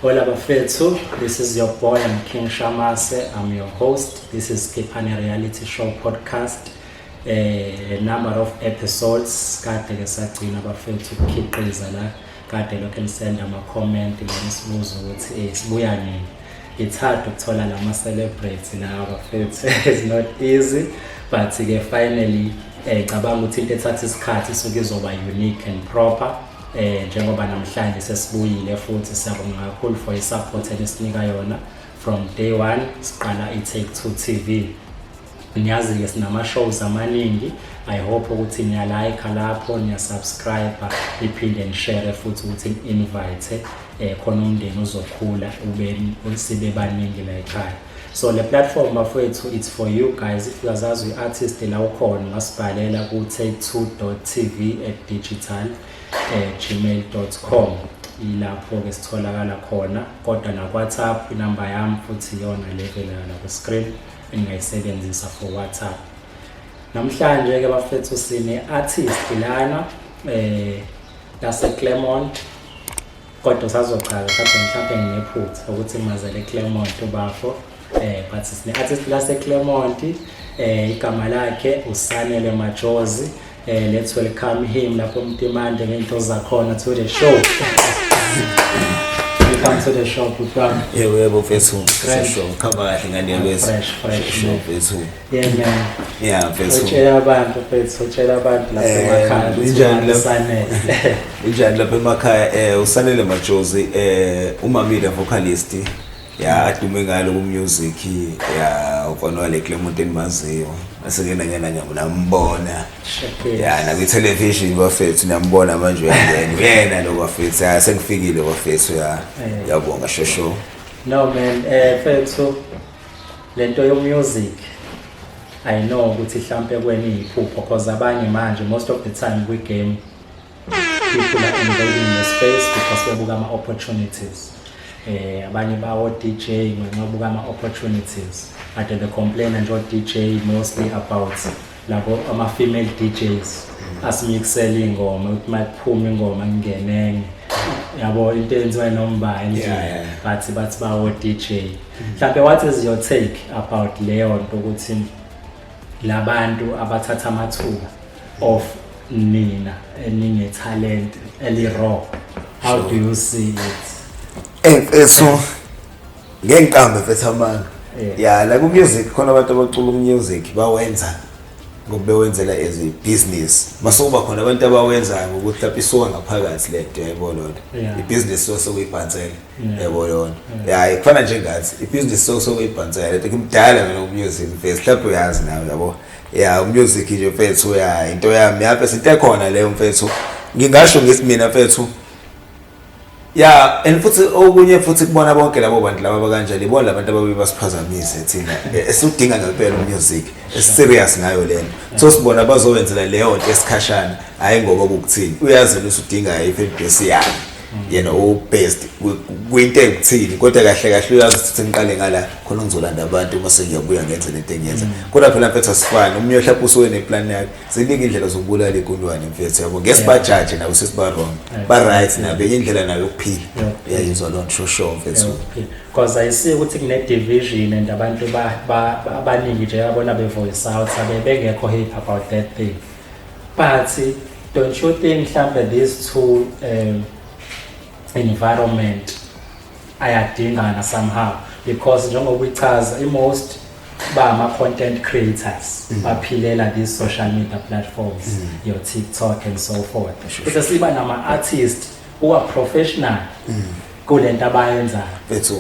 Hola bafethu, this is your boy, I'm King Shamase, I'm your host. This is Kipani Reality Show Podcast. A number of episodes, kade ke sagcina bafethu ukukhiqiza la, kade lokho nisenda ama-comment nisibuza ukuthi sibuya nini. It's hard ukuthola lama celebrate la bafethu, it's not easy, but ke finally cabanga ukuthi into ethatha isikhathi isuke izoba unique and proper. Njengoba namhlanje sesibuyile futhi siyabonga kakhulu for i-support elisinika yona from day one siqala i-Take 2 TV. Niyazi ke sinama shows amaningi. I hope ukuthi niyalike lapho, niyasubscribe, iphinde and share futhi ukuthi invite khona umndeni uzokhula ube sibe baningi la ekhaya. So le platform bafethu, it's for you guys. If uyazazi uartist la ukhona ngasibhalela ku take2.tv@digital@gmail.com. Ilapho ke sitholakala khona, kodwa na WhatsApp inamba yami futhi yona level la ku screen engayisebenzisa for WhatsApp. Namhlanje ke bafethu sine artist lana lase Claremont, kodwa sazoqala mhlawumbe nginephutha ukuthi mazele Claremont ubafo. But sine artist lase Claremont, igama lakhe uSanele Majozi. Let's welcome him lapho Mtimande ngento zakhona to the show. Welcome to the show, Pupam. Yebo mfethu, sesho khamba kahle ngane lwethu. Fresh mfethu. Yeah man. Yeah mfethu. Utshela abantu lapha emakhaya injani Sanele. Injani lapha emakhaya uSanele Majozi umamile vocalist ya adume ngalo ku music ya ufana wale Claremont enmaziyo. Asengena nambona ya na ku television bafethu niyambona manje yena lo bafethu sengifikile bafethu yabonga shosho. No man, fethu lento yo music I know ukuthi mhlambe kweni iphupho because abanye manje most of the time we game people are invading the space because bebuka ama opportunities. Abanye bawo DJ ngenxa ama opportunities. But the complaint and DJ mostly about labo ama female DJs asimixela ingoma ukuthi makuphuma ingoma ngingenenge yabo into enziwa nomba nje but bawo DJ. Mhlawumbe what is your take about leyo nto ukuthi labantu abathatha amathuba of nina eninge talent eli raw? How do you see it? So ngenkambe mfethu amanga ya la ku music khona abantu abacula music bawenza ngokubewenzela as a business. Masoba khona abantu abawenza ngokuthi lapha isuka ngaphakathi lento yayibona lona i-business sokuyibhansela yayibona lona ya ikufana njengathi i-business sokuyibhansela lento kumdala mina music mfethu lapho uyazi nawe yabo ya music nje mfethu ya into yami yapha into khona leyo mfethu ngingasho ngithi mina mfethu ya and futhi okunye futhi kubona bonke labo bantu laba kanjani ibona labantu ababe basiphazamise thina esudinga ngempela music serious ngayo lento so sibona bazowenzela leyo nto esikhashana hayi ngoba ukuthini uyazi ukuthi udinga i-fanbase yakhe yena best kwinto ekuthini kodwa kahle uyazi ukuthi ngiqale ngala khona ngizolanda abantu uma sengiyabuya ngenze lento engiyenza kodwa phela mfethu asifani umunye mhlawumbe usuke neplan yakhe ziningi indlela zokubulala igundwane mfethu yabo ngesibajudge nabo sesiba wrong ba right nabo indlela nayo yokuphila yayizwa lona shosho mfethu because I see ukuthi kune division and abantu abaningi nje yabona be voice out abebengekho happy about that thing, but don't you think mhlawumbe these two environment ayadingana somehow? Because njengoba ichaza most bama content creators baphilela these social media platforms, your TikTok and so forth. Bese siba nama artists who are professional kulento abayenza,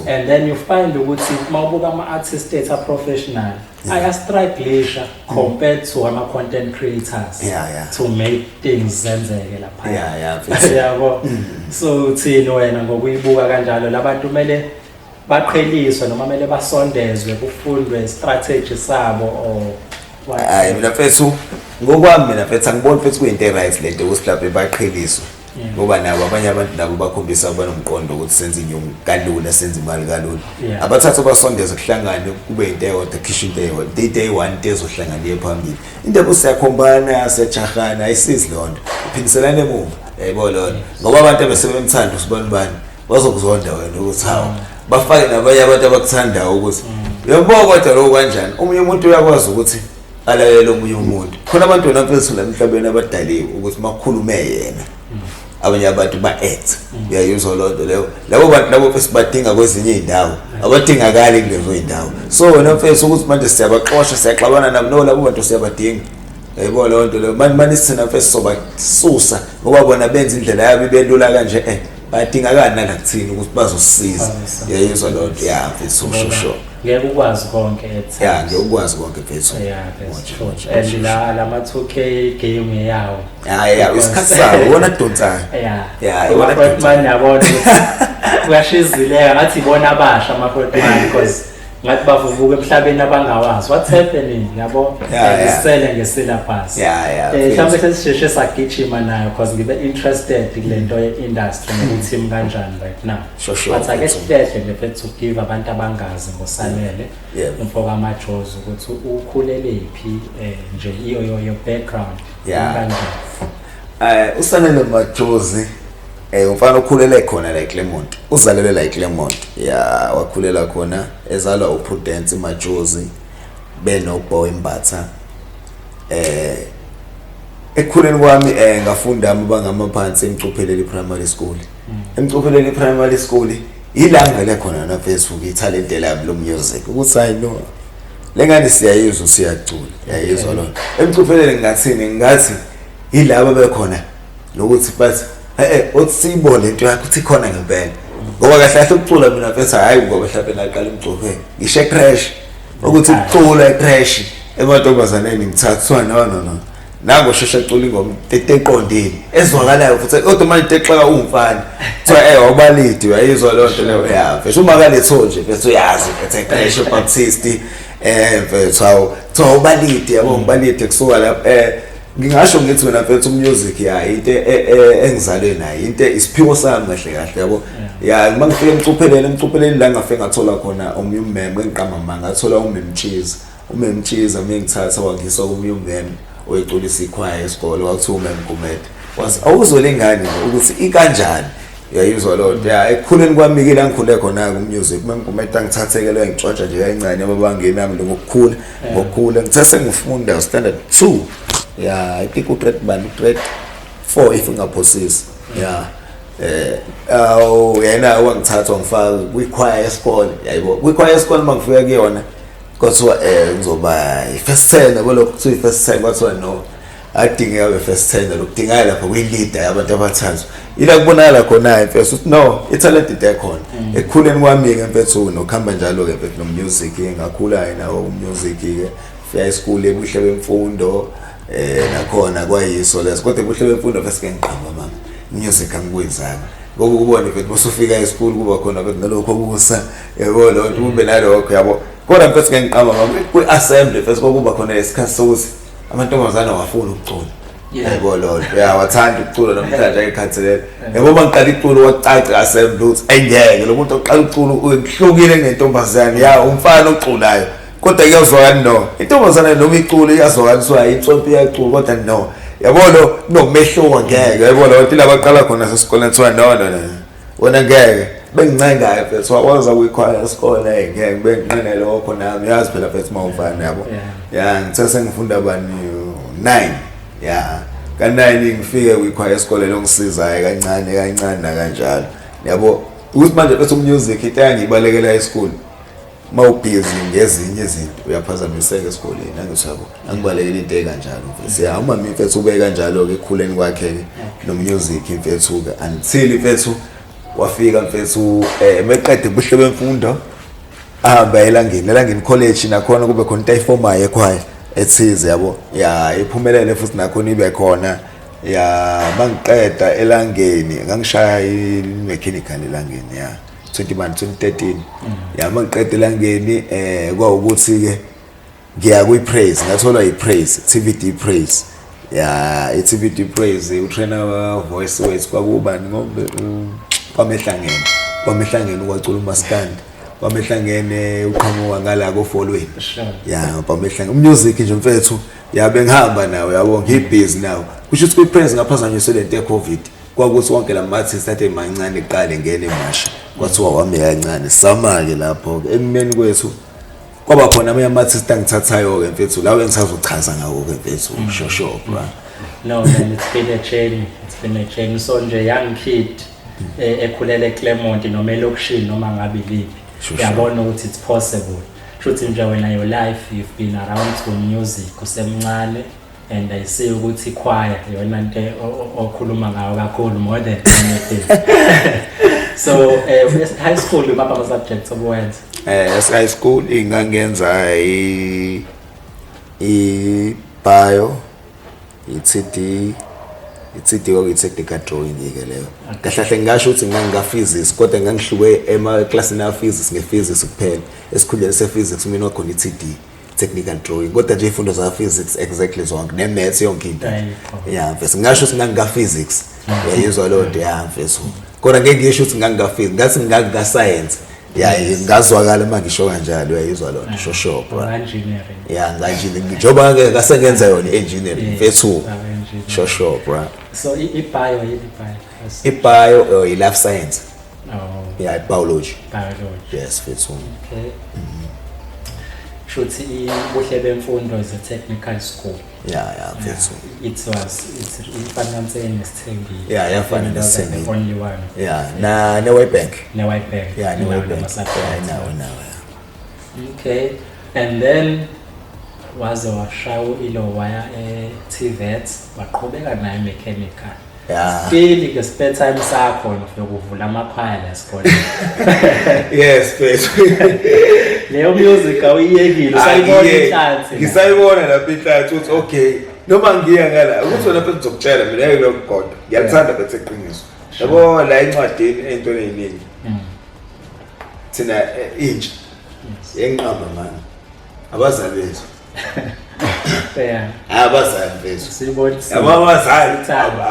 and then you find ukuthi mawubuka ama artists that are professional aya struggle compared to ama content creators to make things zenzeke lapha yabo. So uthini wena ngokuyibuka kanjalo labantu mele baqheliswe noma mele basondezwe kufundwe strategy sabo or hayi mina mfethu ngokwami mina mfethu angiboni mfethu kuyinto right lento ukuthi lapha baqheliswe ngoba nabo abanye abantu nabo bakhombisa abanomqondo ukuthi senze inyungu kalula senze imali kalula abathathu basondeza kuhlangane kube into eyodwa khishwa into eyodwa day one into ezohlangana phambili into ebusiyakhombana siyajahana ayisizi lonto iphindiselane emuva yayibona lona ngoba abantu abesebemthanda usibani bazokuzonda wena ukuthi hawo bafake nabanye abantu abakuthandayo ukuthi uyabona kodwa lo kanjani umunye umuntu uyakwazi ukuthi alalele omunye umuntu khona abantu namfethu la emhlabeni abadaliwe ukuthi makukhulume yena abanye abantu ba-act uyayizwa lonto leyo labo bantu labo mfethu badinga kwezinye iy'ndawo abadingakali kulezo iy'ndawo so wena mfethu ukuthi manje siyabaxosha siyaxabana nabo no labo bantu siyabadinga yayibona lonto leyo manje sithina mfethu sobasusa ngoba bona benza indlela yabo ibelula kanje badingakala nala kuthini ukuthi bazosisiza yayizwa lonto ya mfethu sho ngeke ukwazi konke ethi ngeke ukwazi konke mfethu and la 2K game yawo isikhathi sawo wona donsayo ama-Fort Man yabona uyashizileka ngathi ibona abasha ama-Fort Man because ngathi bavuvuka emhlabeni abangawazi what's happening yabo isele ngesyllabus mhlawumbe sesisheshe sagijima nayo because ngibe interested kule nto ye-industry nokuthi imi kanjani right now but ake sitehle befethu to give abantu abangazi ngoSanele umfoko amaJozi ukuthi ukhulelephi nje iyo background kanjani uSanele Majozi umfana okhulele khona la eClermont uzalelwe la eClermont wakhulela khona ezalwa uPrudence Majozi benoBoy Mbatha ekhuleni kwami ngafunda amabanga amaphansi eMcupheleli Primary School eMcupheleli Primary School ilanga lekhona na Facebook italent lami lo music ukuthi I know lengane siyayizwa siyacula yayizwa lona eMcupheleli ngathi yilabo bekhona lokuthi bathi othi siyibone into yakho uthi khona ngempela ngoba kahle kahle ukucula mina mfethu hayi ngoba mhlawumbe naqala umcupheni ngishe crash ukuthi ukucula ecrash emantombazaneni ngithathwa no nango sheshe ecula ingoma eqondile ezwakalayo futhi kodwa manje texeka umfana kuthiwa wabalidi uyayizwa lonto leyo mfethu uma kaletho nje mfethu uyazi mfethu crash Baptist mfethu ubalidi yabo ngibalidi kusuka lapha ngingasho ngithi wena mfethu music into engizalwe nayo into isiphiwo sami kahle kahle yabo mangifika emcupheleni la ngafike ngathola khona omunye ummeme engiqamba manga ngathola umemtshiza mengithatha wangisa omunye ummeme oyeculisa ikhwaya esikole wakuthiwa uMemgumede wathi awuzolengane ukuthi ikanjani yayizwa lonto ekukhuleni kwami ke la ngikhule khona ku-music uMemgumede angithathekele ngitshwatsha nje kancane ababangeni nami ngokukhula ngithe sengifunda standard 2 I think grade 4 if ngingaphosisi yena wangithatha wangifaka kwichoir esikole yayibo kwichoir esikole mangifika kuyona kwathiwa ngizoba i-first tenor kwalokho kuthiwa i-first tenor kwathiwa no adingeka be-first tenor lokudingeka lapha kwi-leader yabantu abathathu ila kubonakala khona mfethu uthi no i-talented ekhona ekukhuleni kwami-ke mfethu nokuhamba njalo-ke mfethu no-music ngakhula nawo umusic-ke fika esikhule ebuhle bemfundo nakhona kwayiso leso kodwa ebuhle bemfundo bese ngiqamba mama music angikwenzanga ngoba ukubona mfethu bosufika esikole kuba khona mfethu nalokho okusa yabo lonto kube nalokho yabo kodwa mfethu ngiqamba mama kwi-assembly mfethu kuba khona lesikhathi sokuthi amantombazana wafuna ukucula yabo lonto wathanda ukucula namhlanje ayikhathalela yabo bangiqala iculo wacaca assembly uthi engeke lo muntu oqala ukucula uhlukile nentombazana umfana oculayo kodwa kuyazwakala no intombazana noma icula iyazwakaliswa insompi iyacula kodwa no yabona kunomehluko ngeke yabona ukuthi labaqala khona sesikoleni kuthiwa no wona ngeke bengincengayo mfethu wakwazi ukuyikhwaya esikole ngeke benginqene lokho nami yazi phela mfethu mawufana yabo ngithe sengifunda bani 9 ka9 ngifike ukuyikhwaya esikole longisizayo kancane kanjalo yabo ukuthi manje mfethu music into yangibalekela esikole mawubhizi ngezinye izinto uyaphazamiseka esikoleni angisho angibalekela into ekanjalo mfethu uma mfethu ube kanjalo ke ekhuleni kwakhe no-music mfethu ke until mfethu wafika mfethu meqede ubuhle bemfundo ahamba elangeni college nakhona kube khona into ayifomayo ekhaya ethize yabo iphumelele futhi nakhona ibe khona mangiqeda elangeni ngangishaya i-mechanical elangeni 2013 mangiqeda elangeni kwawukuthi ke ngiya kwi-praise ngathola i-praise TVD praise i-TVD praise utrainer voice ways kwakubani ngoba kwamehlangene ukwacula umaskandi kwamehlangene uqhamuka ngala kofolweni kwamehlangene umusic nje mfethu bengihamba nawe yabo ngibhizi nawe kusho ukuthi kwi-praise ngaphazanyiswe lento ye-COVID kwakuthi wonke lama-artist athe mancane eqale ngene emasha kwathiwa wami kancane sama-ke lapho-ke ekumeni kwethu kwaba khona amanye ama-artist angithathayo-ke mfethu lawo engisazochaza ngawo-ke mfethu shosho bra. No man, it's been a journey. It's been a journey. So nje young kid ekhulele eClermont noma elokishini noma ngabe lipi. Uyabona ukuthi it's possible. Shuthi nje wena your life you've been around to music usemncane and I see ukuthi choir yona into okhuluma ngayo kakhulu more than anything. So high school umapha ama subjects obuwenza. High school ingangenza bio i-TD kwakuyi-technical drawing ke leyo. Kahle ngisho ukuthi ngangiphysics kodwa ngangihluke ema-classini ya-physics nge-physics kuphela. Esikhundleni se-physics mina wakhona i-TD technical drawing kodwa nje ifundo za-physics exactly zonke ne-maths yonke into. Yeah mfethu ngisho ukuthi ngangika-physics uyayizwa leyo nto ya mfethu kodwa ngeke ngisho ukuthi ngangika-physics ngathi ngangika-science. Yeah, ngazwakala mangisho kanjalo uyayizwa lo nto shosho bra. Engineering. Yeah, nganjini njoba ke ngasengenza yona engineering mfethu shosho bra. So i-bio i-bio i-life science. Oh. Yeah, biology. Biology. Yes, mfethu. Okay. Shuthi ubuhle bemfundo is a technical school. Yeah, mfethu. It's ifana nesithengile. Yeah, yafana nesithengile. The only one. Yeah, ne White Bank. Ne White Bank. Yeah, ne White Bank. Yeah, now. Okay. And then waze washawo ilo waya TVET waqhubeka naye mechanical. Yeah. Still ke spare time sakho lokuvula amakhwaya la esikole. Yes, mfethu. Leyo music awuyekile usayibona inhlanzi. Ngisayibona lapha inhlanzi uthi okay noma ngiya ngala ukuthi wena phela uzokutshela mina yeke lokugoda. Ngiyathanda bethe qiniso. Yabo la incwadini ezintweni eziningi. Thina intsha. Yenqamba manje. Abazali bethu. Yeah. Abazali bethu. Sibona. Abazali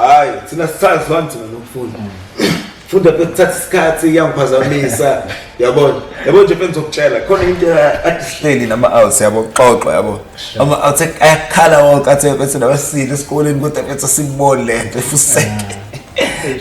hayi thina sisazi thina nokufunda. Funda bethatha isikhathi iyangiphazamisa yabona nje mfethu ngizokutshela khona into ahleli nama-outs yabo xoxo yabo ama-outs ayakhala wonke athi mfethu nabasile esikoleni kodwa mfethu sibone lento efuseke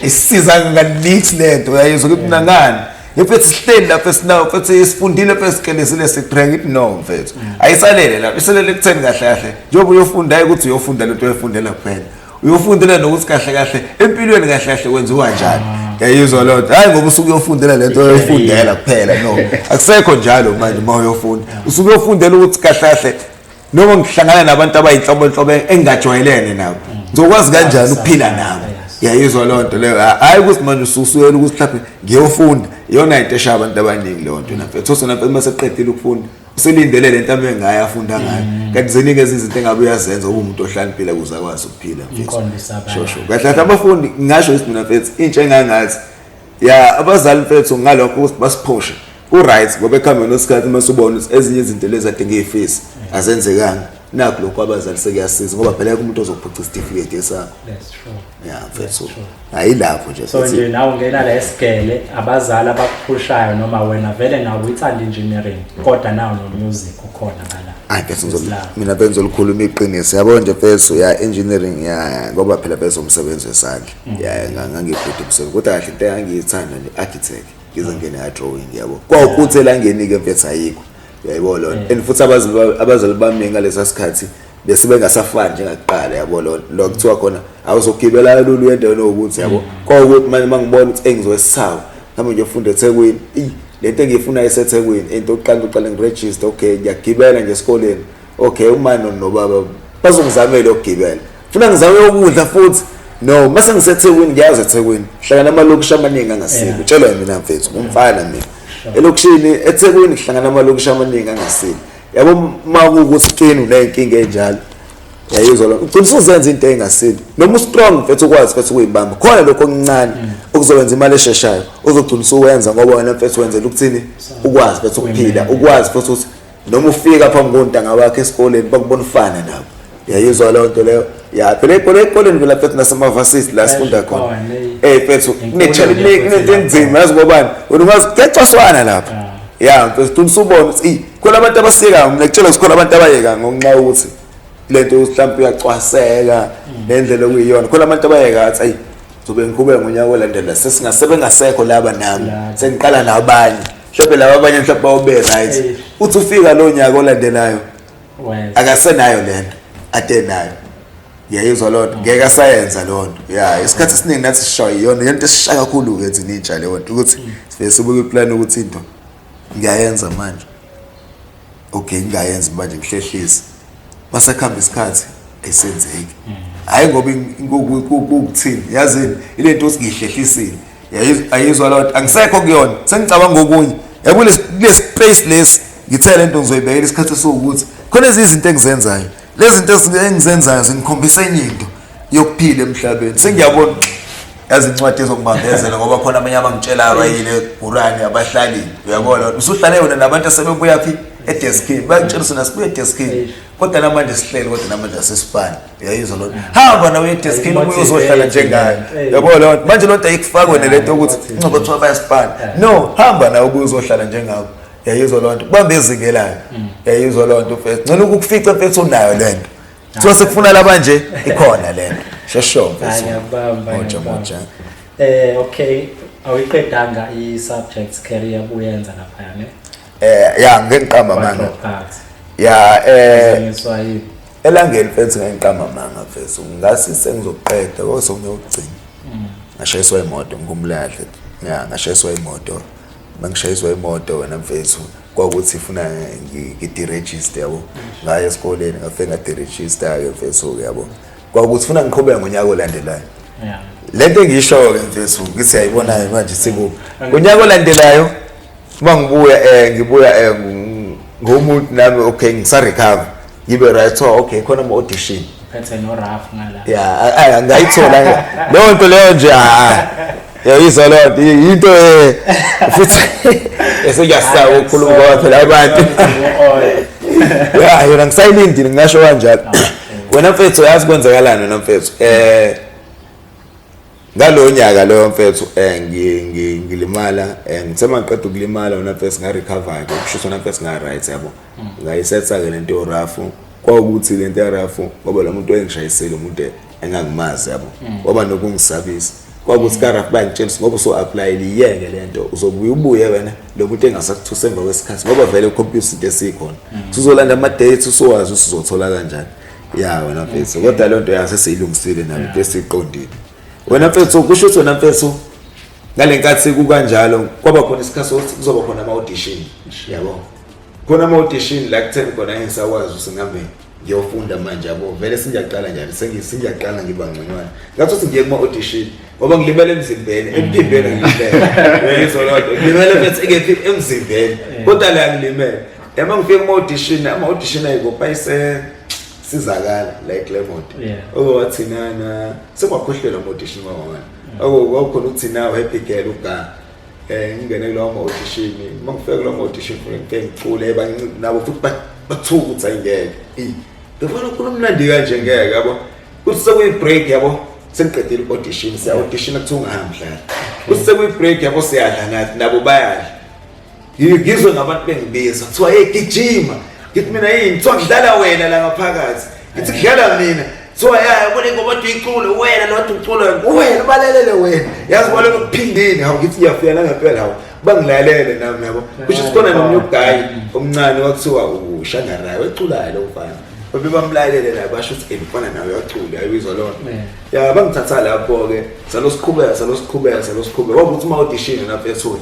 isiza nganithi lento uyayizwa ukuthi nangani mfethu sihleli lapha sinawo mfethu isifundile mfethu sikelezile sitrack it no mfethu ayisalele lapha isalele ekutheni kahle kahle njengoba uyofunda hayi ukuthi uyofunda lento oyifundela kuphela uyofundela nokuthi kahle kahle empilweni kahle kahle kwenziwa njani. Yayizwa lo nto hayi ngoba usuke uyofundela lento oyifundela kuphela no akusekho njalo manje uma uyofunda usuke uyofundela ukuthi kahle kahle noma ngihlangana nabantu abayinhlobo engajwayelene nabo ngizokwazi kanjani ukuphila nabo. Yayizwa lo nto leyo hayi ukuthi manje ususuyela ukuthi mhlawumbe ngiyofunda iyona into esha abantu abaningi lo nto nafethu sona mase seqedile ukufunda uselindele lento abengayi afunda ngayo kanti zinikeza izinto engabe uyazenza ube umuntu ohlaniphile ukuze akwazi ukuphila mfethu shosho kahle kahle abafundi ngisho ukuthi mina mfethu intsha engangathi ya abazali mfethu ngalokho ukuthi basiphoshe ku-right ngoba ekuhambeni kwesikhathi uma usubona ukuthi ezinye izinto lezi ade ngiyifisa azenzekanga nakho lokho abazali sekuyasiza ngoba phela umuntu ozophuca isitifiketi esakho. That's true. Yeah mfethu hayi lapho nje so nje nawe ungena la esigele abazali abakuphushayo noma wena vele nawe uyithanda engineering kodwa nawe no music ukhona ngala. Hayi mfethu mina benzo likhuluma iqiniso yabo nje mfethu ya engineering ya ngoba phela bezo umsebenzi wesandla ya ngangibhuti umsebenzi kodwa kahle into engiyithanda nje architect ngizongena drawing yabo kwawukuthi elangenike mfethu ayikho yayibona lo and futhi abazali bami ngalesa sikhathi bese bengasafani njengakuqala yabo lo kuthiwa khona awuzogibela lolu yento nokuthi yabo kwawukuthi manje mangibona ukuthi engizowesawa nami nje ufunda eThekwini lento engiyifuna eseThekwini into oqala ngiregister okay ngiyagibela nje esikoleni okay umama nobaba bazongizamela ukugibela funa ngizame ukudla futhi no mase ngiseThekwini ngiyazi eThekwini hlangana amalokishi amaningi angasiko utshelwa mina mfethu umfana mina elokishini eThekwini hlangana amalokishi amaningi angasiko yabo makukuthi kini unenkinga enjalo yayizwa lo uqinisa uzenza into engasini noma strong mfethu ukwazi mfethu ukuyibamba khona lokho okuncane okuzowenza imali esheshayo uzogcinisa uwenza ngoba wena mfethu wenzela ukuthini ukwazi mfethu ukuphila ukwazi mfethu ukuthi noma ufika phambi kontanga wakhe esikoleni bakubona ufana nabo yayizwa lo nto leyo ya phela ekoleni vela mfethu nasemavasisi la sifunda khona mfethu kunechallenge enzima yazi ngobani ungazi kecaswana lapha ya mfethu unisubona ukuthi khona abantu abasiyeka mina kutshela ukuthi khona abantu abayeka ngonxa ukuthi lento mhlawumbe uyacwaseka nendlela okuyiyona khona abantu abayeka athi sobe ngiqhubeka ngonyaka olandela sebengasekho laba nami sengiqala nabanye mhlawumbe laba abanye mhlawumbe bawube right uthi ufika lo nyaka olandelayo akasenayo lento ade nayo yayizwa lonto ngeke asayenza lonto isikhathi esiningi nathi sishaye yona into esishaya kakhulu ke thina intsha le wonto ukuthi sibe sibuka iplan ukuthi into ngiyayenza manje okay ngiyayenza manje ngihlehlisa masekhamba isikhathi esenzeki hayi ngoba ukuthini yazini ile nto sihlehlisile ayizwa lonto angisekho kuyona sengicabanga ngokunye yabo le space lesi ngithela lento ngizoyibekela isikhathi sokuthi khona izinto engizenzayo lezi zinto engizenzayo zingikhombisa enye into yokuphila emhlabeni sengiyabona yazincwadi ezokubambezela ngoba khona abanye abangitshela abayile eGurani abahlali uyabona usuhlale wena nabantu asebebuya phi edeskini bayitshela sona sibuye edeskini kodwa namanje sihleli kodwa namanje asesifani uyayizwa lo hamba nawe edeskini ubuye uzohlala njengayo uyabona manje lonto ayikufakwe nelento ukuthi ingcobo kuthiwa bayasifana no hamba nawe ubuye uzohlala njengabo yayizwa lonto bambe ezingelayo yayizwa lonto mfethu ngicela ukukufica mfethu unayo lento kuthiwa sekufuna laba nje ikhona lento shesho mfethu moja okay awiqedanga i-subjects career buyenza lapha ne ya ngiqamba manga ya ngiswayile elangeni mfethu ngiqamba manga mfethu ngasi sengizoqeda koso ngiyogcina ngashayiswa imoto ngumlahle ya ngashayiswa imoto mangishayiswa imoto wena mfethu kwakuthi ifuna ngidiregister yabo ngaye esikoleni ngafika ngadiregister ke mfethu yabo kwakuthi ufuna ngiqhubeka ngonyaka olandelayo lento ngisho ke mfethu ngithi ayibona manje siku ngonyaka olandelayo mangibuya ngibuya ngomuntu nami okay ngisa recover ngibe right okay khona ama audition phethe no Raf ngala ya ngayithola leyo nto leyo nje yayizwa lonto into futhi esiyasaba ukukhuluma ngoba phela abantu yona ngisayilindile ngisho kanjalo wena mfethu yazi kwenzakalani wena mfethu ngalo nyaka lo mfethu ngilimala ngithema ngiqeda ukulimala wena mfethu nga recover ke kusho wena mfethu nga right yabo ngayisetha ke lento yoRafu kwaukuthi lento yoRafu ngoba lo muntu engishayisele umuntu engangimazi yabo ngoba nokungisabisa kwakuthi kaRafu bayangitshela ngoba so apply liyeke lento uzobuye wena lo muntu engasakuthuse emva kwesikhathi ngoba vele computer into esikhona sizolanda ama dates usowazi usizothola kanjani wena mfethu kodwa lento yasesiyilungisile nami bese iqondile wena mfethu kusho ukuthi wena mfethu ngalenkathi kukanjalo kwaba khona isikhathi sokuthi kuzoba khona ama audition yabo khona ama audition la kutheni khona engisakwazi usingambe ngiyofunda manje yabo vele singiyaqala njalo sengiyaqala ngiba ngconywana ngathi uthi ngiye kuma audition ngoba ngilibele emzimbeni emphimbeni ngilibele yezolonto ngilibele mfethu engephi emzimbeni kodwa la ngilimele yaba ngifike kuma audition ama audition ayibopha sizakala like Lemont wathinana sekwakhohlelwa ama audition wawana kwakukhona ukuthina happy girl uga ngingene kulo ama audition mangifike kulo ama audition ngifike ngicule nabo futhi bathuka ukuthi ayingeke ngifuna ukumnandi kanje ngeke yabo kuthi sekuyi break yabo sengiqedile audition siya audition kuthiwa ungahambi dlala kuthi sekuyi break yabo siyadla nathi nabo bayadla ngizwe ngabantu bengibiza kuthiwa hey gijima ngithi mina yini kuthiwa ngidlala wena la ngaphakathi ngithi ngidlala mina kuthiwa yabona ngoba uyicule wena lo ucula wena balelele wena yazi kwalo kuphindini hawu ngithi ngiyafika la ngempela hawu bangilalele nami yabo kusho sikhona nomunye uguy omncane wakuthiwa uShangarayo weculayo lo mfana bebamlalele la basho ukuthi ngifana nawe uyacula ayibizwa lona bangithatha lapho ke salosiqhubeka wabuthi uma audition na mfethu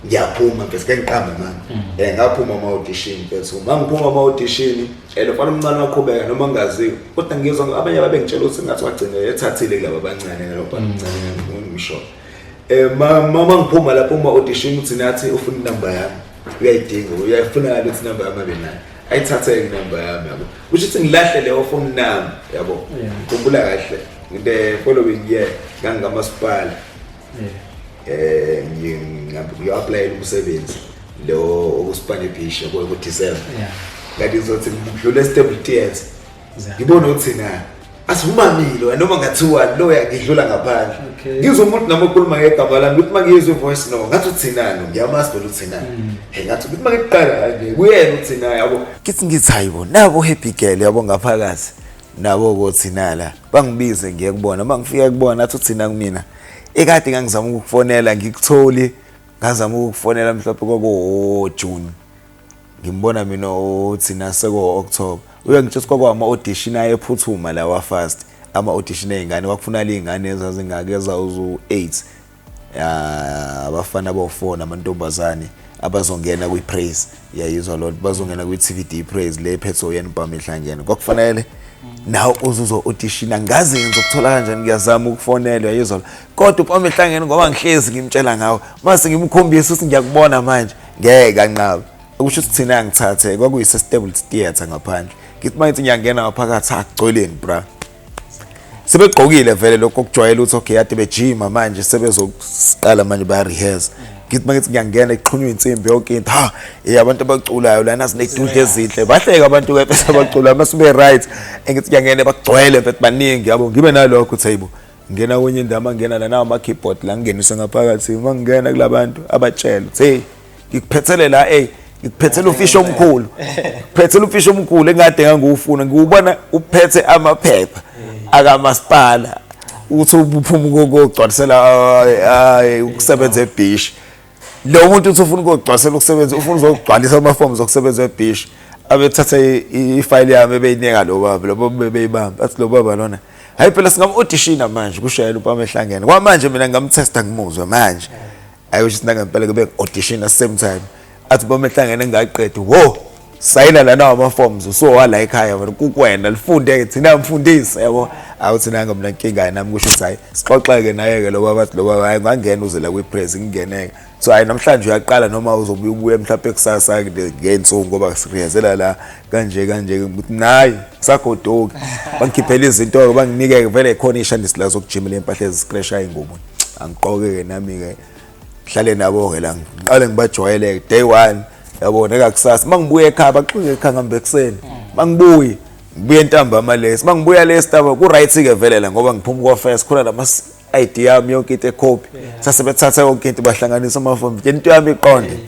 ngiyaphuma mfethu ngiqamba manje ngaphuma ama audition mfethu mangiphuma ama audition lo mfana omncane waqhubeka noma ngaziwe kodwa ngizwa abanye babengitshela ukuthi ngathi wagcina ethathile kulabo abancane lo mfana omncane ngisho mama ngiphuma lapho uma audition uthi nathi ufuna inamba yami uyayidinga uyafuna ukuthi inamba yami abe nayo ayithathe inamba yami yabo kusho ukuthi ngilahle leyo phone nami yabo ngikhumbula kahle the following year ngangamasipala ngiyapply umsebenzi lo ukusipane bisho ku December ngathi uzothi ngidlule stable theatre ngibona ukuthi na asivumamile noma ngathiwa lo ngidlula ngaphandle ngizwe umuntu noma ukhuluma ngegama lami ukuthi mangiyizwe voice note ngathi uthinani ngiyamazi lo uthinani ngathi ukuthi mangiqala nje kuyena uthina yabo ngithi hayibo nabo happy girl yabo ngaphakathi nabo ukuthi nala bangibize ngiye kubona mangifika kubona athi uthina kumina ekade ngangizama ukukufonela ngikutholi ngazama ukukufonela mhlawumbe kwako June ngimbona mina uthina seko October uyangitshela kwama audition ayephuthuma lawa fast ama audition ezingane wakufuna izingane ezazingakeza uzu 8 abafana abo4 namantombazane abazongena kwipraise yayizwa lo bazongena kwiTVD praise le phetho yena Mpama Ehlangene kwakufanele nawo uzuzo audition ngazi ngizokuthola kanjani ngiyazama ukufonela yayizwa kodwa Mpama Ehlangene ngoba ngihlezi ngimtshela ngawo mase ngimkhombisa ukuthi ngiyakubona manje ngeke kanqaba ukusho ukuthi thina ngithathe kwakuyise stable theater ngaphandle ngithi manje ngiyangena ngaphakathi agcweleni bra sebegqokile vele lokho kujwayela ukuthi okay ade bejima manje sebezoqala manje ba rehearse ngithi manje ngiyangena iqhunywe insimbi yonke into abantu abaculayo lana sineyitulo ezinhle bahleka abantu kepha abaculayo masibe right engithi ngiyangena bagcwele mfethu baningi yabo ngibe nalokho table ngena kwenye indaba ngena la nawo ama keyboard la ngingeniswe ngaphakathi mangena kulabantu abatshela hey ngikuphethele la ngikuphethele ufisho omkhulu phethele ufisho omkhulu engade ngangufuna ngiubona uphethe amaphepha akamasipala uthi uphuma ukugcwalisela ukusebenza eBish lo muntu uthi ufuna ukugcwalisela ukusebenza ufuna uzogcwalisa ama forms okusebenza eBish abethatha ifile yami ebeyinika lo baba lo baba bebeyibamba athi lo baba lona hayi phela singam-audition manje kushayela uPama Ehlangene kwamanje mina ngamtesta ngimuzwe manje ayosho ngempela kube audition same time athi uPama Ehlangene ngaqedwe wo sayina lana ama forms so wala ekhaya wena kukwena lifunde thina mfundisi yabo awuthi nanga mina inkinga nami kusho ukuthi hayi sixoxeke naye ke lo baba lo baba hayi ngangena uze la kwipress ngingeneke so hayi namhlanje uyaqala noma uzobuya ubuye mhlawumbe kusasa ngensuku ngoba siriyazela la kanje ukuthi nayi sagodoki bangikhiphela izinto banginike vele khona ishandisi la zokujimela impahla eziscratcha ingubo angiqoke ke nami ke mhlale nabo ke la ngiqale ngibajwayele day 1 yabona ekakusasa mangibuye ekhaya baxuke ekhaya ngambe ekseni mangibuye ngibuye entambama lesi mangibuya lesi taba ku right ke vele la ngoba ngiphuma kwa first khona nama ID yami yonke into ecopy sasebethatha yonke into bahlanganisa amafomu into yami iqonde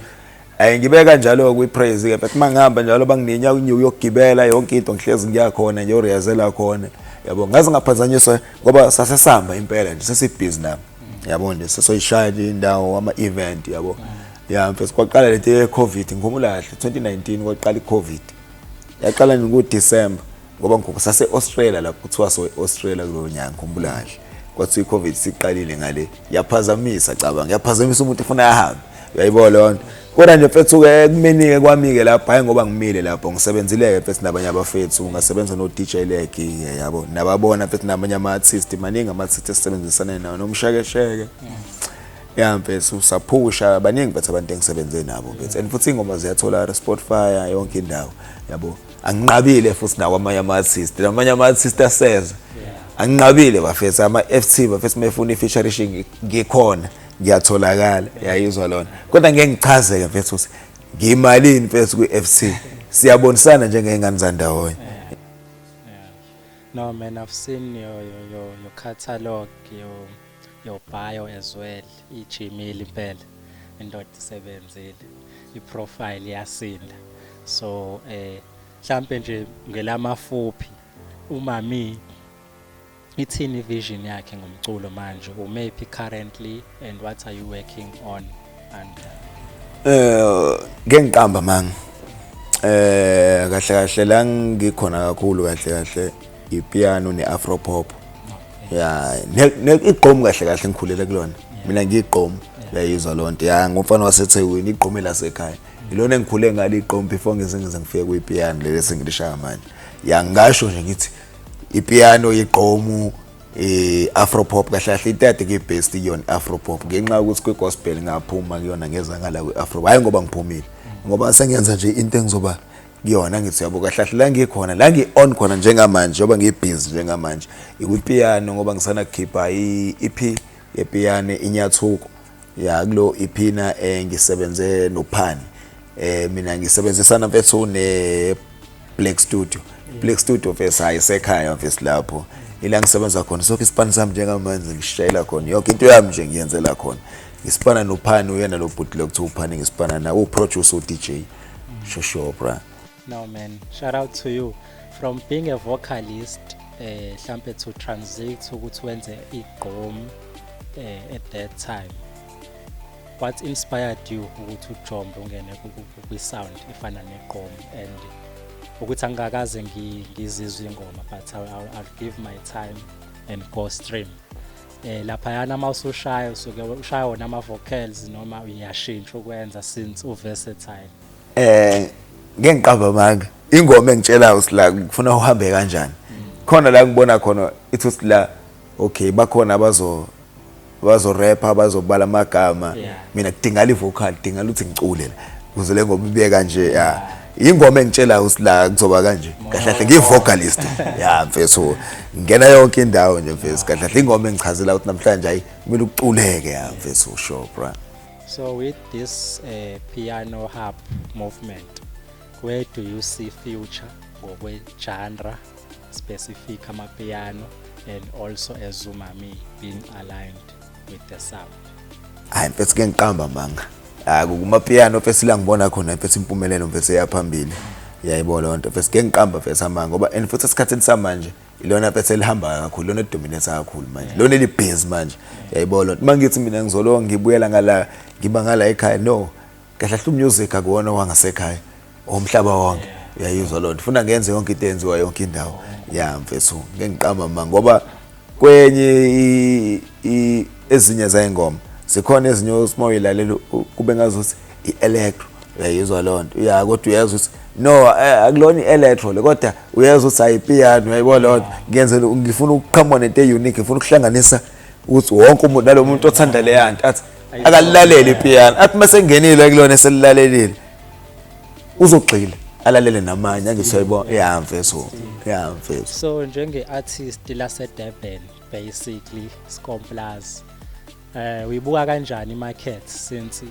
ngibe kanjalo kwipraise ke but mangihamba njalo bangininya ukuyogibela yonke into ngihlezi ngiyakhona nje oriyazela khona yabo ngaze ngaphazanyiswa ngoba sasesamba impela nje sesibhizi nami yabo nje sesoyishaya indawo ama event yabo mfethu kwaqala lento ye-COVID ngomulahle 2019 kwaqala i-COVID yaqala nje ngoDecember ngoba ngikho sase-Australia lapho kuthiwa so-Australia kulo nyanga ngomulahle kwathi i-COVID siqalile ngale yaphazamisa cabanga yaphazamisa umuntu ufuna ahambe uyayibona lo nto kodwa nje mfethu ke kumenike kwami-ke lapha hayi ngoba ngimile lapho ngisebenzile-ke mfethu nabanye abafethu ngasebenza no-DJ Leggy yabo nababona mfethu nabanye ama-artist maningi ama-artist esisebenzisane nawo nomshekesheke mfethu saphusha baningi bethu abantu engisebenze nabo mfethu and futhi ingoma ziyathola Spotify yonke indawo yabo anginqabile futhi nawo amanye ama-artist namanye ama-artist aseza anginqabile bafethu ama-FT bafethu mefuna i-featuring ngikhona ngiyatholakala yayizwa lona kodwa ngeke ngichazeke mfethu ukuthi ngiyimalini mfethu kwi-FT siyabonisana njengey'ngane zandawonye. No man, I've seen your catalog, your bio as well. Ijimile impela indoda isebenzile, iprofile yasinda. So mhlambe nje ngelamafuphi umami ithini vision yakhe ngomculo manje, maybe currently, and what are you working on? And ngenqamba manga kahle kahle la ngikhona kakhulu kahle ipiano neafro pop. Igqomu kahle kahle ngikhulele kulona. Mina ngigqomu yayizwa lonto ngumfana waseThekwini igqomu lasekhaya. Ilona engikhule ngale igqomu before ngize ngifike kwipiano leli sengilishaya manje. Ngasho nje ngithi ipiano igqomu afro pop kahle kahle intade ke best iyona afro pop ngenxa ukuthi kwegospel ngaphuma kuyona ngeza ngala kweafro hayi ngoba ngiphumile ngoba sengenza nje into engizoba kuyona ngithi yabo kahle kahle la ngikhona la ngi-on khona njengamanje ngoba ngibusy njengamanje ikwipiano ngoba ngisana kukhipha i-EP yepiano inyathuko kulo EP na ngisebenze noPhani mina ngisebenzisana mfethu ne Black Studio mfethu ayisekhaya mfethu lapho ila ngisebenza khona sonke isipani sami njengamanje ngishayela khona yonke into yami nje ngiyenzela khona ngisipana noPhani uyena lo bhuti lokuthu uPhani ngisipana na uproducer uDJ Shosho bra. No man, shout out to you from being a vocalist mhlambe to transit ukuthi wenze igqom at that time. What inspired you ukuthi ujombe ungene kwi-sound efana negqom, and ukuthi angakaze ngizizwe ingoma, but I'll give my time and go stream. Laphayana uma usushaya usuke ushaya wona ama-vocals noma uyashintsha ukwenza since u-versatile? Ngengiqamba manga ingoma engitshelayo sila ngifuna uhambe kanjani. Khona la ngibona khona ithi sila okay bakhona abazo rapper bazobala amagama, mina kudingala ivocal, kudingala ukuthi ngicule la ukuze le ngoma ibe kanje. Ingoma engitshelayo sila kuzoba kanje kahle kahle ngi-vocalist mfethu ngena yonke indawo nje mfethu kahle kahle ingoma engichazela ukuthi namhlanje hayi kumele uculeke mfethu sure bro. So with this piano hub movement, where do you see future ngokwe genre specific amapiano and also eZumami being aligned with the sound? Hayi mfethu ke ngiqamba manga kuma piano mfethu la ngibona khona mfethu impumelelo mfethu yaphambili. Yayibona lonto mfethu ke ngiqamba mfethu amanga ngoba and futhi esikhathini samanje ilona mfethu elihamba kakhulu, lona edominate kakhulu manje, lona elibhizi manje. Yayibona lonto mangithi mina ngizolo ngibuyela ngala ngiba ngala ekhaya, no kahle kahle music akuwona wangasekhaya omhlaba wonke. Uyayizwa lonto ufuna ngenze yonke into enziwa yonke indawo. Mfethu ngiqamba manga ngoba kwenye ezinye zayingoma sikhona ezinye osimoyilalela kube ngazuthi i-electro. Uyayizwa lonto kodwa uyazi ukuthi no akulona i-electro le kodwa uyazi ukuthi ayipiano. Uyayibona lonto ngiyenzela ngifuna ukuqhamuka nento e-unique, ngifuna ukuhlanganisa ukuthi wonke umuntu nalomuntu othanda le yanto athi akalilalele ipiano, athi mase ngenile kulona eselilalelile uzogxila alalele namanye angisayibona. Mfethu mfethu. So njenge-artist lase-Durban basically Skomplaza, uyibuka kanjani i-market since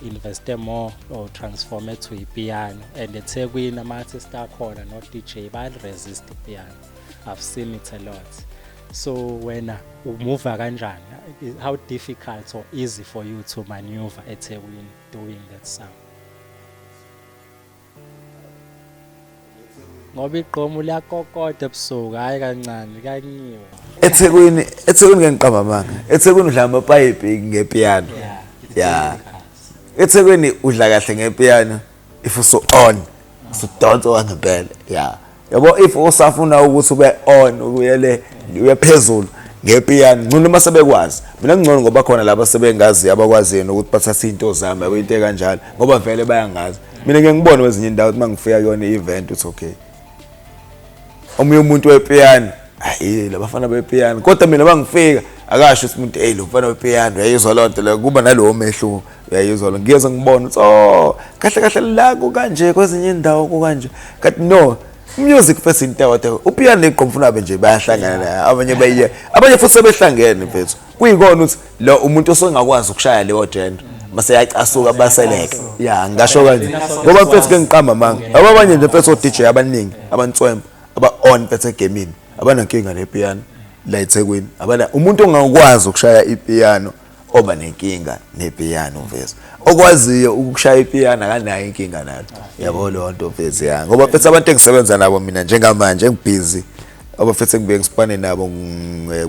investe more or transform it to i-piano, and eThekwini ama-artist akhona no-DJ bali-resist i-piano? I've seen it a lot. So wena umuva kanjani? How difficult or easy for you to maneuver eThekwini doing that sound? Ngoba igqomo liyakokoda ebusuku, hayi kancane kanyiwe. eThekwini ngiqamba manga eThekwini udla amapipe ngepiano. eThekwini udla kahle ngepiano if uso on usudonsa wangempela. Yabo if usafuna ukuthi ube on uyele uyaphezulu ngepiano ngcono uma sebekwazi. Mina ngcono ngoba khona laba sebengazi abakwaziyo ukuthi bathatha into zami akuyinto kanjalo ngoba vele bayangazi. Mina ngeke ngibone kwezinye indawo ukuthi mangifika kuyona i-event uthi okay omunye umuntu wepiano hayi labafana bepiano, kodwa mina bangifika akasho ukuthi umuntu lo mfana wepiano. Uyayizwa lonto le kuba nalowo mehluko. Uyayizwa lo ngiyeza ngibona ukuthi kahle kahle la kanje kwezinye indawo kanje kanti no music first into whatever upiano negqom ufuna nje bayahlangana abanye futhi sebehlangene mfethu kuyikona ukuthi lo umuntu osengakwazi ukushaya leyo genre mase yacasuka baseleke. Ngisho kanje ngoba mfethu ke ngiqamba manga abanye nje mfethu o-DJ abaningi abantswembu aba-on mfethu egamini abanankinga nepiano la eThekwini. Umuntu ongakwazi ukushaya ipiano oba nenkinga nepiano mfethu, okwaziyo ukushaya ipiano akanayo inkinga nalo. Yabona lonto mfethu ngoba mfethu abantu engisebenza nabo mina njengamanje ngibhizi abafethu ngibe ngisipane nabo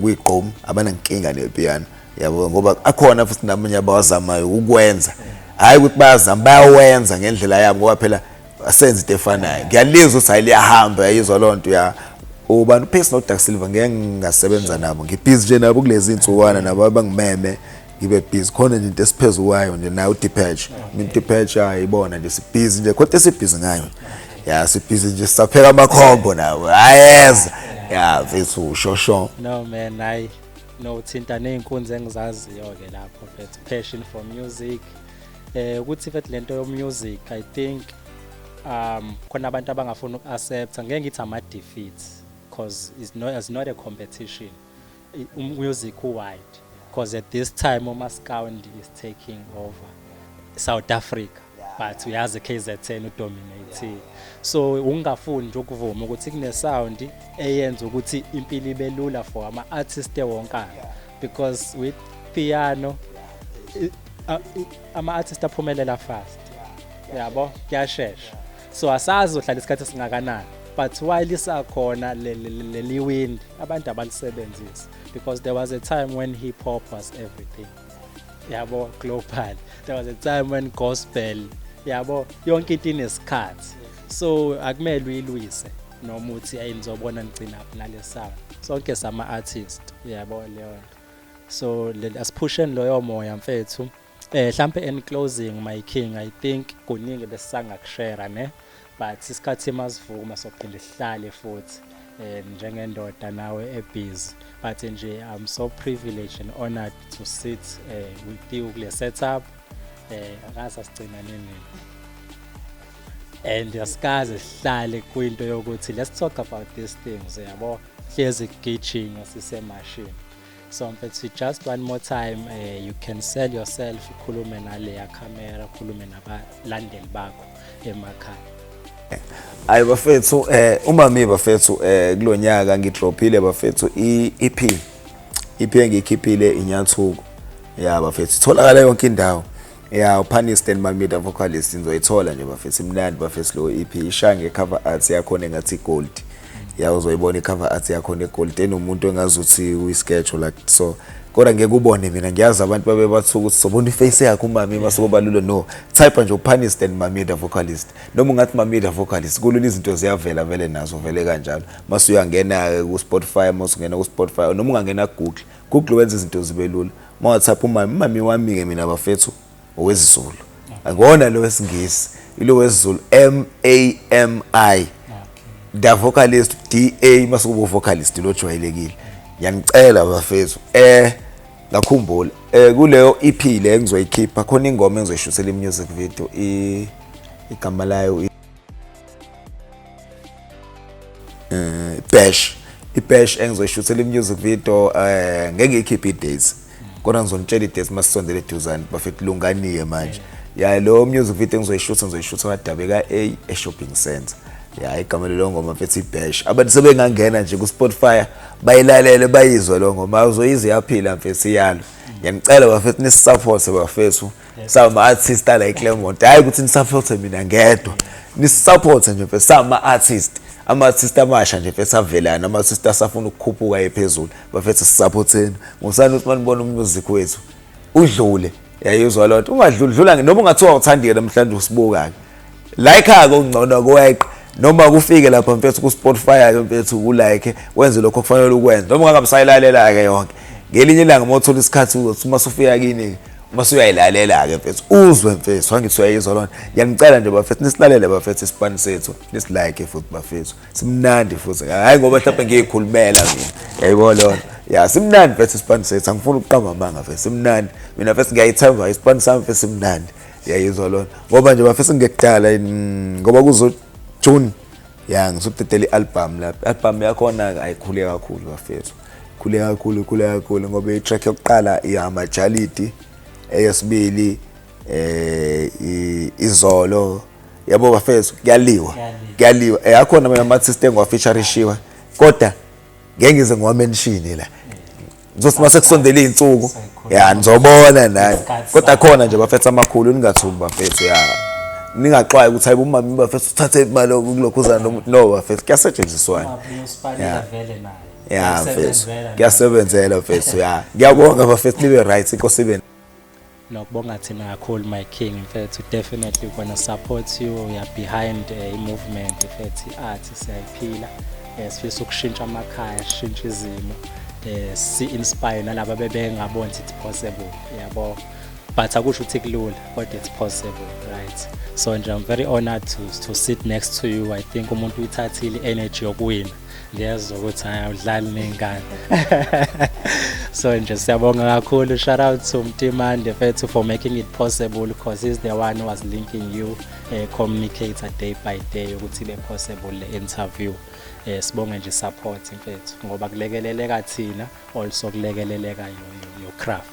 kuyigqom abanankinga nepiano. Yabo ngoba akhona futhi namanye abazamayo ukwenza, hayi ukuthi bayazama bayawenza ngendlela yabo ngoba phela asenze into efanayo. Ngiyalizwa ukuthi ayiliyahamba. Yayizwa lonto ubani uPace noDark Silver ngeke ngasebenza nabo, ngibhizi nje nabo kulezi insukwana nabo abangimeme ngibe busy khona nje into esiphezulu kwayo nje nayo uDepeche. uDepeche ayibona nje sibhizi nje kodwa sibhizi ngayo. Sibhizi nje sisapheka amakhombo nabo ayeza. Mfethu shosho. No man, no thinta ney'nkunzi engizaziyo-ke lapho mfethu, passion for music. Ukuthi mfethu lento yo-music I think khona abantu abangafuna uku-accepta, ngeke ngithi ama-defeats because it's not a competition. Music wide because at this time uMaskandi is taking over South Africa, but uyazi KZN udominate. So ungafuni nje ukuvuma ukuthi kune sound eyenza ukuthi impilo ibe lula for ama-artist wonkana, because with piano ama-artist aphumelela fast. Yabo kuyashesha. So asazi uhlala isikhathi esingakanani but while isakhona leli wind abantu abalisebenzisi, because there was a time when hip hop was everything, yabo, global. There was a time when gospel, yabo, yonke into inesikhathi. So akumele uyilwise noma uthi ayinizobona ngicina nale sound. Sonke sama artist, yabo leyo. So asiphusheni loyo moya mfethu. Mhlambe in closing, my king, I think kuningi lesisanga kushare ne, but isikhathi masivuma sophinde sihlale futhi njengendoda nawe ebusy, but nje I'm so privileged and honored to sit with you kule setup ngasa sigcina nini, and asikaze sihlale kwinto yokuthi let's talk about these things, yabo, hlezi gijinga sisemashini. So mfethu, just one more time, you can sell yourself, ukhulume nale ya camera, ukhulume nabalandeli bakho emakhaya. Ayi bafethu, uma mi bafethu kulonyaka ngidrophile bafethu EP engikhiphile inyathuko. Ya bafethu, itholakala yonke indawo. Ya uPanis and Mamida vocalist nizoyithola nje bafethu, imnandi bafethu lo EP, ishange cover art yakho engathi gold. Ya uzoyibona icover art yakho negold enomuntu engazuthi uyischedule like so. Kodwa ngeke ubone mina, ngiyazi abantu babe bathuka ukuthi sobona iface yakho umami masoba lulo, no. Type nje uPanis and Mamida vocalist. Noma ungathi Mamida vocalist, kulula izinto ziyavela vele nazo vele kanjalo. Mase uyangena ku Spotify, mase ungena ku Spotify noma ungangena Google wenza izinto zibe lula. Mawathatha umami wami ke mina bafethu owezizulu. Angona lo wesingisi, ilo wesizulu MAMI. Da vocalist DA masukubo vocalist lo jwayelekile. Yanicela bafethu ngakhumbula kuleyo EP le engizoyikhipha khona ingoma engizoyishuthela imusic video igama layo Bash engizoyishuthela imusic video ngeke ikhiphe dates kodwa ngizonitshela dates masisondele eduzane bafethu lunganiye manje. Ya lo music video engizoyishutha kaDabeka A shopping center. Ya igama lo ngoma mfethu iBash. Abantu sebengangena nje ku Spotify bayilalele bayizwa lo ngoma uzoyize yaphila mfethu iyalo. Yanicela bafethu nisupport bafethu. Sama artist la eClermont. Hayi ukuthi nisupport mina ngedwa. Nisupport nje mfethu sama artist. Ama-artist amasha nje mfethu avelana, ama-artist asafuna ukukhuphuka ephezulu. Bafethu sisupporteni. Ngosana ukuthi manibona umusic wethu udlule. Yayizwa lo nto. Ungadlula noma ungathiwa uthandike namhlanje usibuka. Like ake ungcono koyeqa. Noma kufike lapha mfethu ku Spotify mfethu ku like wenze lokho kufanele ukwenza noma ungabisayilalela ke yonke ngelinye ilanga mawuthola isikhathi uzothi uma sufika kini uma suyayilalela ke mfethu uzwe mfethu wangithi uyayizwa lona. Yanicela nje bafethu nisilalele bafethu isipani sethu nisilike futhi bafethu simnandi futhi hayi ngoba mhlawumbe ngiyikhulumela mina yayibona lona. Ya simnandi mfethu isipani sethu angifuni ukuqamba amanga mfethu simnandi mina mfethu ngiyayithemba isipani sami mfethu simnandi yayizwa lona ngoba nje bafethu ngekudala ngoba kuzo June ya ngisubtetela ialbum lapha. Album yakhona ayikhule kakhulu bafethu. Khule kakhulu ngoba itrack yokuqala iyamajalidi, eyesibili izolo. Yabo bafethu kuyaliwa. Yakhona mina ama-artist engwafeaturishiwa. Kodwa ngeke ngize ngiwamention la. Ngizothi mase kusondela izinsuku ya nizobona naye. Kodwa khona nje bafethu amakhulu ningathumbi bafethu ya. Ningaxwaye ukuthi hayi umami bafethu uthathe imali kulokhuzana no bafethu kuyasetshenziswana. Ya mfethu kuyasebenzela mfethu ya. Ngiyabonga bafethu libe right inkosibeni. Nokubonga thina kakhulu my king mfethu, definitely gonna support you. We are behind a movement mfethu art siyayiphila. Sifisa ukushintsha amakhaya, shintsha izimo. Si inspire nalabo bebengabona it's possible yabo. But akusho ukuthi kulula but it's possible, right? So nje I'm very honored to sit next to you. I think umuntu uyithathile energy yokuwina. Ngiyazwa ukuthi ayadlala nengane. So nje siyabonga kakhulu. Shout out to Mtimande mfethu for making it possible because he's the one who was linking you communicator day by day ukuthi be possible le interview. Sibonga nje support mfethu ngoba kulekeleleka thina also kulekeleleka your craft.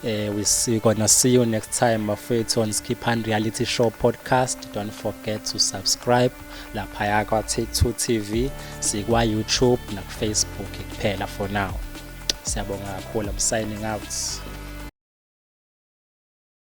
We're gonna see you next time bafethu on Skipan Reality Show podcast. Don't forget to subscribe lapha kwa Take2 TV, sikwa YouTube na Facebook kuphela for now. Siyabonga kakhulu. I'm signing out.